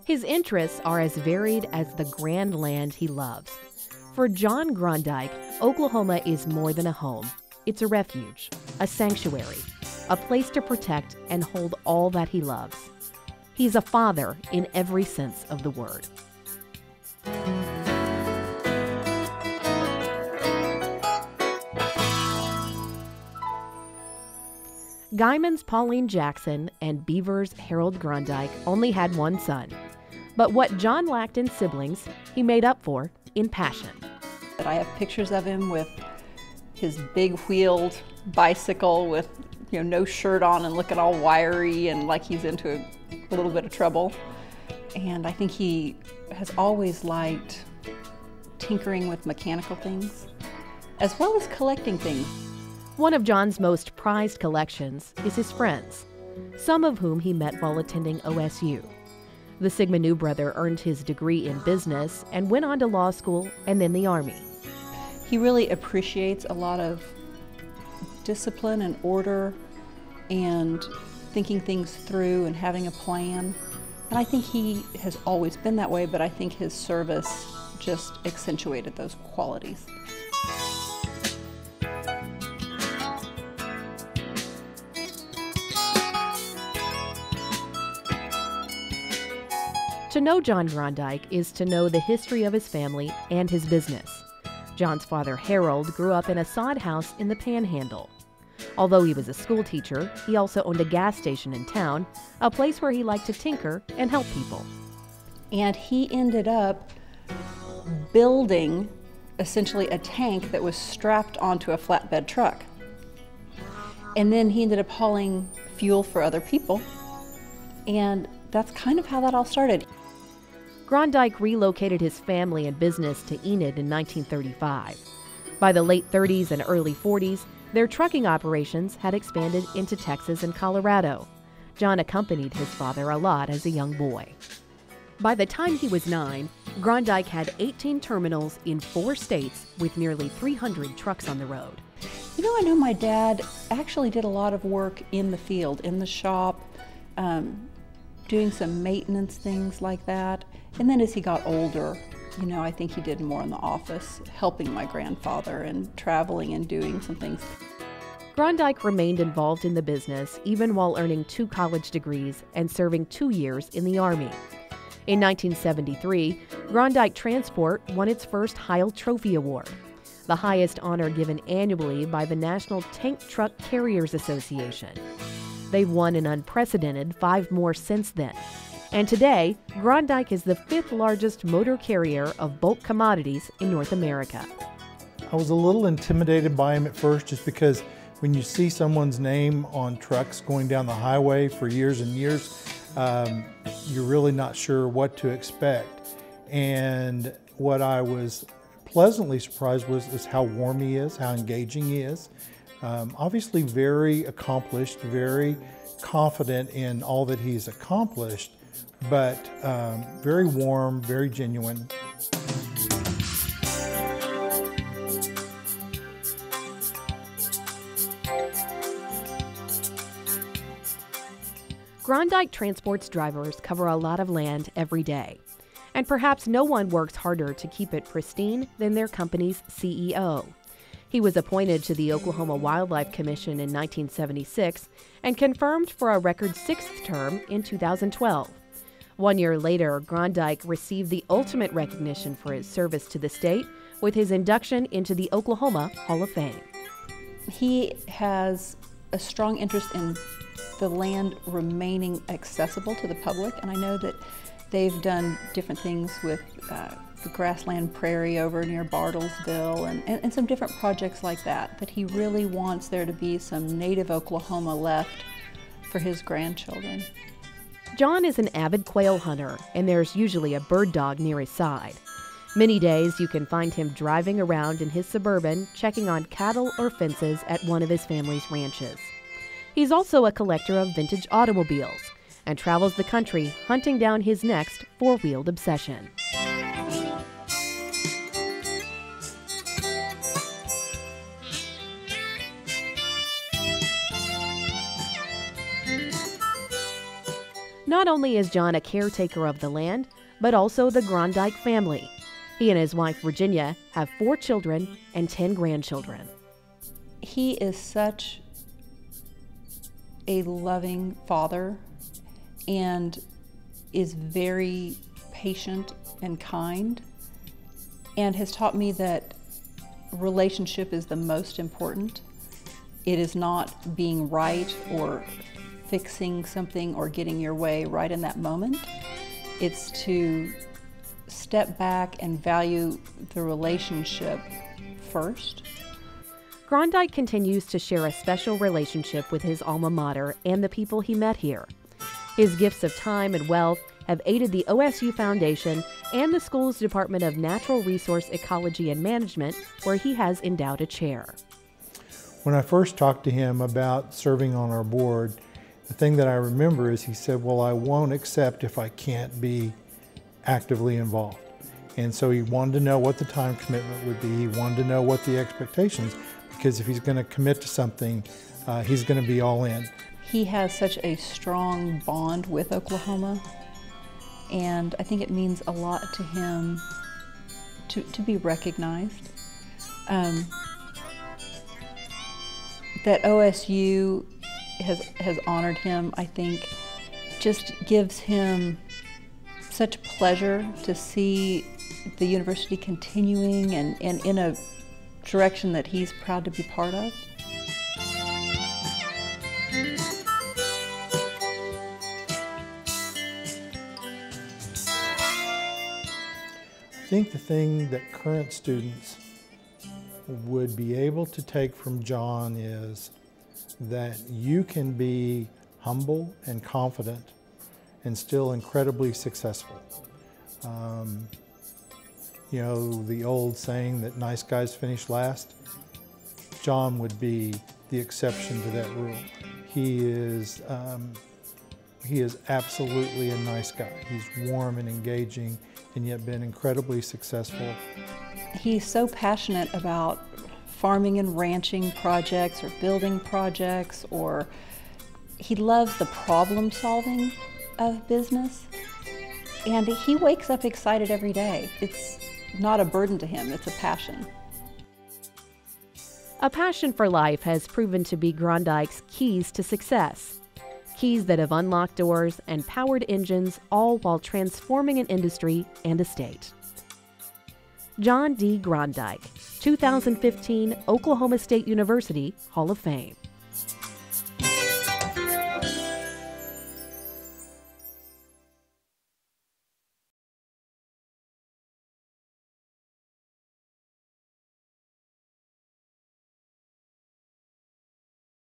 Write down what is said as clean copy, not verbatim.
His interests are as varied as the grand land he loves. For John Groendyke, Oklahoma is more than a home. It's a refuge, a sanctuary, a place to protect and hold all that he loves. He's a father in every sense of the word. Guyman's Pauline Jackson and Beaver's Harold Groendyke only had one son. But what John lacked in siblings, he made up for in passion. I have pictures of him with his big wheeled bicycle with no shirt on and looking all wiry and like he's into a little bit of trouble. And I think he has always liked tinkering with mechanical things as well as collecting things. One of John's most prized collections is his friends, some of whom he met while attending OSU. The Sigma Nu brother earned his degree in business and went on to law school and then the Army. He really appreciates a lot of discipline and order and thinking things through and having a plan. And I think he has always been that way, but I think his service just accentuated those qualities. To know John Groendyke is to know the history of his family and his business. John's father, Harold, grew up in a sod house in the Panhandle. Although he was a school teacher, he also owned a gas station in town, a place where he liked to tinker and help people. And he ended up building essentially a tank that was strapped onto a flatbed truck. And then he ended up hauling fuel for other people. And that's kind of how that all started. Groendyke relocated his family and business to Enid in 1935. By the late 30s and early 40s, their trucking operations had expanded into Texas and Colorado. John accompanied his father a lot as a young boy. By the time he was 9, Groendyke had 18 terminals in 4 states with nearly 300 trucks on the road. I know my dad actually did a lot of work in the field, in the shop, doing some maintenance things like that. And then as he got older, I think he did more in the office, helping my grandfather and traveling and doing some things. Groendyke remained involved in the business even while earning 2 college degrees and serving 2 years in the Army. In 1973, Groendyke Transport won its first Heil Trophy Award, the highest honor given annually by the National Tank Truck Carriers Association. They've won an unprecedented 5 more since then. And today, Groendyke is the 5th largest motor carrier of bulk commodities in North America. I was a little intimidated by him at first just because when you see someone's name on trucks going down the highway for years and years, you're really not sure what to expect. And what I was pleasantly surprised was how warm he is, how engaging he is. Obviously very accomplished, very confident in all that he's accomplished, but very warm, very genuine. Groendyke Transport's drivers cover a lot of land every day. And perhaps no one works harder to keep it pristine than their company's CEO. He was appointed to the Oklahoma Wildlife Commission in 1976 and confirmed for a record 6th term in 2012. 1 year later, Groendyke received the ultimate recognition for his service to the state with his induction into the Oklahoma Hall of Fame. He has a strong interest in the land remaining accessible to the public, and I know that they've done different things with the grassland prairie over near Bartlesville and some different projects like that, but he really wants there to be some native Oklahoma left for his grandchildren. John is an avid quail hunter, and there's usually a bird dog near his side. Many days you can find him driving around in his Suburban, checking on cattle or fences at one of his family's ranches. He's also a collector of vintage automobiles and travels the country hunting down his next 4-wheeled obsession. Not only is John a caretaker of the land, but also the Groendyke family. He and his wife, Virginia, have 4 children and 10 grandchildren. He is such a loving father and is very patient and kind, and has taught me that relationship is the most important. It is not being right or fixing something or getting your way right in that moment. It's to step back and value the relationship first. Groendyke continues to share a special relationship with his alma mater and the people he met here. His gifts of time and wealth have aided the OSU Foundation and the school's Department of Natural Resource Ecology and Management, where he has endowed a chair. When I first talked to him about serving on our board, the thing that I remember is he said, well, I won't accept if I can't be actively involved. And so he wanted to know what the time commitment would be. He wanted to know what the expectations, because if he's going to commit to something, he's going to be all in. He has such a strong bond with Oklahoma, and I think it means a lot to him to be recognized. That OSU has honored him, I think, just gives him such pleasure to see the university continuing and in a direction that he's proud to be part of. I think the thing that current students would be able to take from John is that you can be humble and confident and still incredibly successful. You know, the old saying that nice guys finish last? John would be the exception to that rule. He is absolutely a nice guy. He's warm and engaging and yet been incredibly successful. He's so passionate about farming and ranching projects or building projects, or he loves the problem solving of business, and he wakes up excited every day. It's not a burden to him, it's a passion. A passion for life has proven to be Groendyke's keys to success. Keys that have unlocked doors and powered engines, all while transforming an industry and a state. John D. Groendyke, 2015 Oklahoma State University Hall of Fame.